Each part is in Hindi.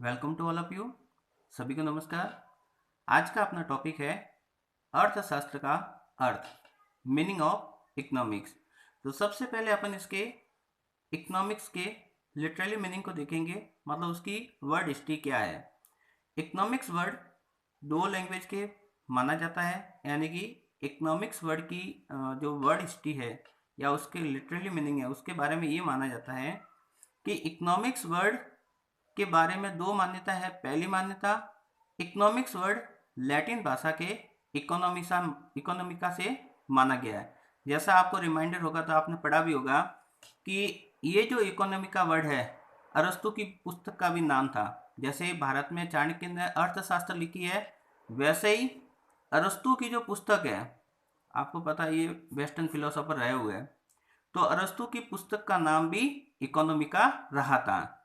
Welcome to all of you. सभी को नमस्कार। आज का अपना टॉपिक है अर्थशास्त्र का अर्थ, मीनिंग ऑफ इकोनॉमिक्स। तो सबसे पहले अपन इसके इकोनॉमिक्स के लिटरली मीनिंग को देखेंगे, मतलब उसकी वर्ड हिस्ट्री क्या है। इकोनॉमिक्स वर्ड दो लैंग्वेज के माना जाता है, यानी कि इकोनॉमिक्स वर्ड की जो वर्ड हिस्ट्री है या उसके लिटरली मीनिंग है, उसके बारे में ये माना जाता है कि इकोनॉमिक्स वर्ड के बारे में दो मान्यता है। पहली मान्यता, इकोनॉमिक्स वर्ड लैटिन भाषा के इकोनॉमिका से माना गया है। जैसा आपको रिमाइंडर होगा तो आपने पढ़ा भी होगा कि ये जो इकोनॉमिका वर्ड है अरस्तु की पुस्तक का भी नाम था। जैसे भारत में चाणक्य ने अर्थशास्त्र लिखी है, वैसे ही अरस्तु की जो पुस्तक है, आपको पता है ये वेस्टर्न फिलोसोफर रहे हुए हैं, तो अरस्तु की पुस्तक का नाम भी इकोनॉमिका रहा था।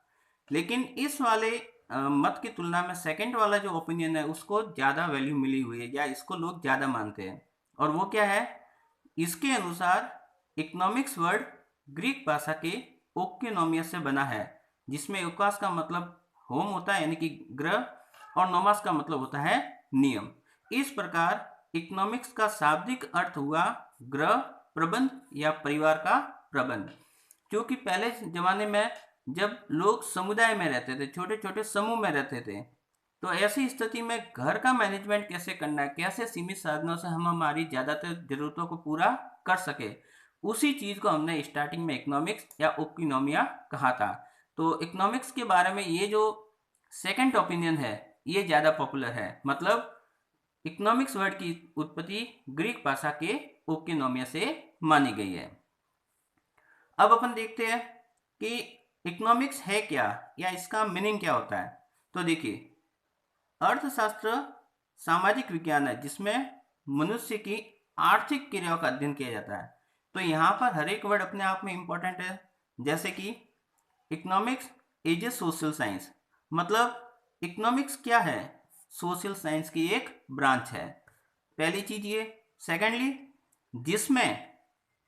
लेकिन इस वाले मत की तुलना में सेकंड वाला जो ओपिनियन है उसको ज़्यादा वैल्यू मिली हुई है, या इसको लोग ज़्यादा मानते हैं। और वो क्या है, इसके अनुसार इकोनॉमिक्स वर्ड ग्रीक भाषा के ओक्योनोमियस से बना है, जिसमें ओकास का मतलब होम होता है, यानी कि ग्रह, और नोमास का मतलब होता है नियम। इस प्रकार इकोनॉमिक्स का शाब्दिक अर्थ हुआ ग्रह, प्रबंध या परिवार का प्रबंध। क्योंकि पहले जमाने में जब लोग समुदाय में रहते थे, छोटे छोटे समूह में रहते थे, तो ऐसी स्थिति में घर का मैनेजमेंट कैसे करना है, कैसे सीमित साधनों से हम हमारी ज़्यादातर ज़रूरतों को पूरा कर सके, उसी चीज़ को हमने स्टार्टिंग में इकोनॉमिक्स या ओकिनोमिया कहा था। तो इकोनॉमिक्स के बारे में ये जो सेकंड ओपिनियन है ये ज़्यादा पॉपुलर है। मतलब इकोनॉमिक्स वर्ड की उत्पत्ति ग्रीक भाषा के ओकिनोमिया से मानी गई है। अब अपन देखते हैं कि इकोनॉमिक्स है क्या, या इसका मीनिंग क्या होता है। तो देखिए, अर्थशास्त्र सामाजिक विज्ञान है जिसमें मनुष्य की आर्थिक क्रियाओं का अध्ययन किया जाता है। तो यहाँ पर हर एक वर्ड अपने आप में इंपॉर्टेंट है। जैसे कि economics is A social science, मतलब इकोनॉमिक्स क्या है, सोशल साइंस की एक ब्रांच है, पहली चीज ये। सेकेंडली, जिसमें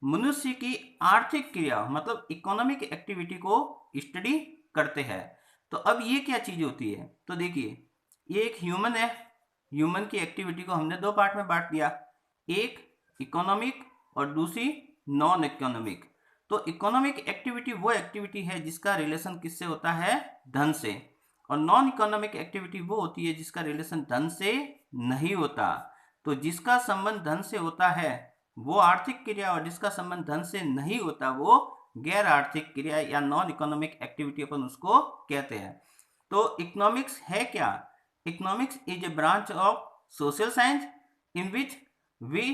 मनुष्य की आर्थिक क्रिया मतलब इकोनॉमिक एक्टिविटी को स्टडी करते हैं। तो अब ये क्या चीज होती है, तो देखिए, ये एक ह्यूमन है। ह्यूमन की एक्टिविटी को हमने दो पार्ट में बांट दिया, एक इकोनॉमिक और दूसरी नॉन इकोनॉमिक। तो इकोनॉमिक एक्टिविटी वो एक्टिविटी है जिसका रिलेशन किससे होता है, धन से, और नॉन इकोनॉमिक एक्टिविटी वो होती है जिसका रिलेशन धन से नहीं होता। तो जिसका संबंध धन से होता है वो आर्थिक क्रिया, और जिसका संबंध धन से नहीं होता वो गैर आर्थिक क्रिया या नॉन इकोनॉमिक एक्टिविटी अपन उसको कहते हैं। तो इकोनॉमिक्स है क्या, economics is a branch of social science in which we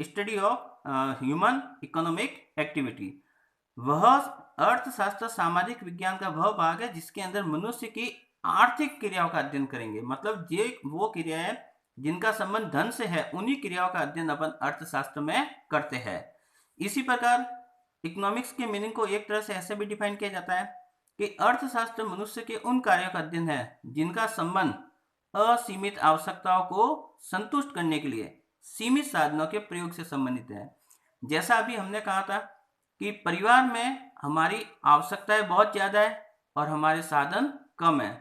study of human economic activity. वह अर्थशास्त्र सामाजिक विज्ञान का वह भाग है जिसके अंदर मनुष्य की आर्थिक क्रियाओं का अध्ययन करेंगे। मतलब ये वो क्रियाएं जिनका संबंध धन से है, उन्हीं क्रियाओं का अध्ययन अपन अर्थशास्त्र में करते हैं। इसी प्रकार इकोनॉमिक्स के मीनिंग को एक तरह से ऐसे भी डिफाइन किया जाता है कि अर्थशास्त्र मनुष्य के उन कार्यों का अध्ययन है जिनका संबंध असीमित आवश्यकताओं को संतुष्ट करने के लिए सीमित साधनों के प्रयोग से संबंधित है। जैसा अभी हमने कहा था कि परिवार में हमारी आवश्यकताएं बहुत ज़्यादा है और हमारे साधन कम है,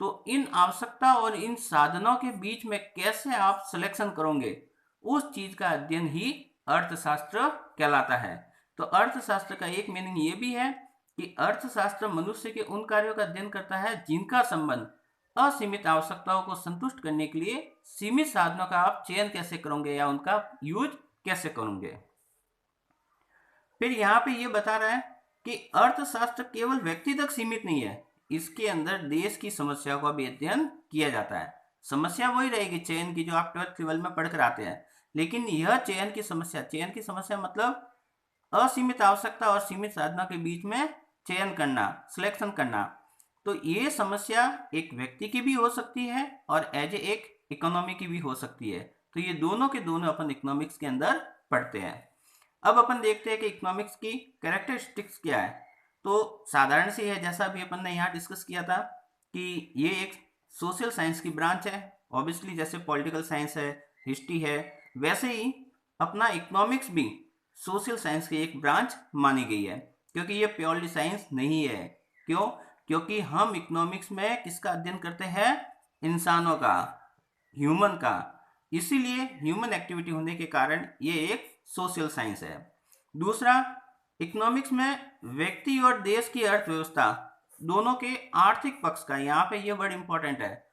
तो इन आवश्यकता और इन साधनों के बीच में कैसे आप सिलेक्शन करोगे, उस चीज का अध्ययन ही अर्थशास्त्र कहलाता है। तो अर्थशास्त्र का एक मीनिंग ये भी है कि अर्थशास्त्र मनुष्य के उन कार्यों का अध्ययन करता है जिनका संबंध असीमित आवश्यकताओं को संतुष्ट करने के लिए सीमित साधनों का आप चयन कैसे करोगे या उनका यूज कैसे करोगे। फिर यहाँ पे ये बता रहा है कि अर्थशास्त्र केवल व्यक्ति तक सीमित नहीं है, इसके अंदर देश की समस्याओं का भी अध्ययन किया जाता है। समस्या वही रहेगी चयन की जो आप 12th लेवल में पढ़कर आते हैं, लेकिन यह चयन की समस्या मतलब असीमित आवश्यकता और सीमित साधनों के बीच में चयन करना, सिलेक्शन करना। तो ये समस्या एक व्यक्ति की भी हो सकती है और एज ए एक इकोनॉमी की भी हो सकती है। तो ये दोनों के दोनों अपन इकोनॉमिक्स के अंदर पढ़ते हैं। अब अपन देखते हैं कि इकोनॉमिक्स की कैरेक्टरिस्टिक्स क्या है। तो साधारण सी है, जैसा भी अपन ने यहाँ डिस्कस किया था कि ये एक सोशल साइंस की ब्रांच है। ऑब्वियसली जैसे पॉलिटिकल साइंस है, हिस्ट्री है, वैसे ही अपना इकोनॉमिक्स भी सोशल साइंस की एक ब्रांच मानी गई है, क्योंकि ये प्योरली साइंस नहीं है। क्यों? क्योंकि हम इकोनॉमिक्स में किसका अध्ययन करते हैं? इंसानों का, ह्यूमन का। इसीलिए ह्यूमन एक्टिविटी होने के कारण ये एक सोशल साइंस है। दूसरा, इकोनॉमिक्स में व्यक्ति और देश की अर्थव्यवस्था दोनों के आर्थिक पक्ष का, यहाँ पे ये वर्ड इंपॉर्टेंट है।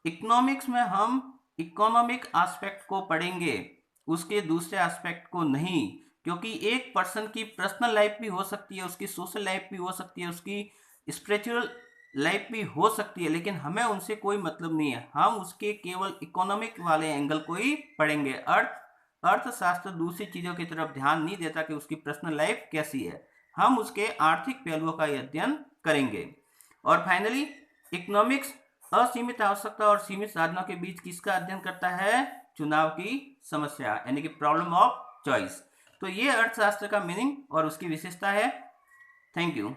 इकोनॉमिक्स में हम इकोनॉमिक एस्पेक्ट को पढ़ेंगे, उसके दूसरे एस्पेक्ट को नहीं, क्योंकि एक पर्सन की पर्सनल लाइफ भी हो सकती है, उसकी सोशल लाइफ भी हो सकती है, उसकी स्पिरिचुअल लाइफ भी हो सकती है, लेकिन हमें उनसे कोई मतलब नहीं है। हम उसके केवल इकोनॉमिक वाले एंगल को ही पढ़ेंगे। अर्थशास्त्र दूसरी चीजों की तरफ ध्यान नहीं देता कि उसकी पर्सनल लाइफ कैसी है, हम उसके आर्थिक पहलुओं का अध्ययन करेंगे। और फाइनली, इकोनॉमिक्स असीमित आवश्यकता और सीमित साधनों के बीच किसका अध्ययन करता है? चुनाव की समस्या, यानी कि प्रॉब्लम ऑफ चॉइस। तो ये अर्थशास्त्र का मीनिंग और उसकी विशेषता है। Thank you.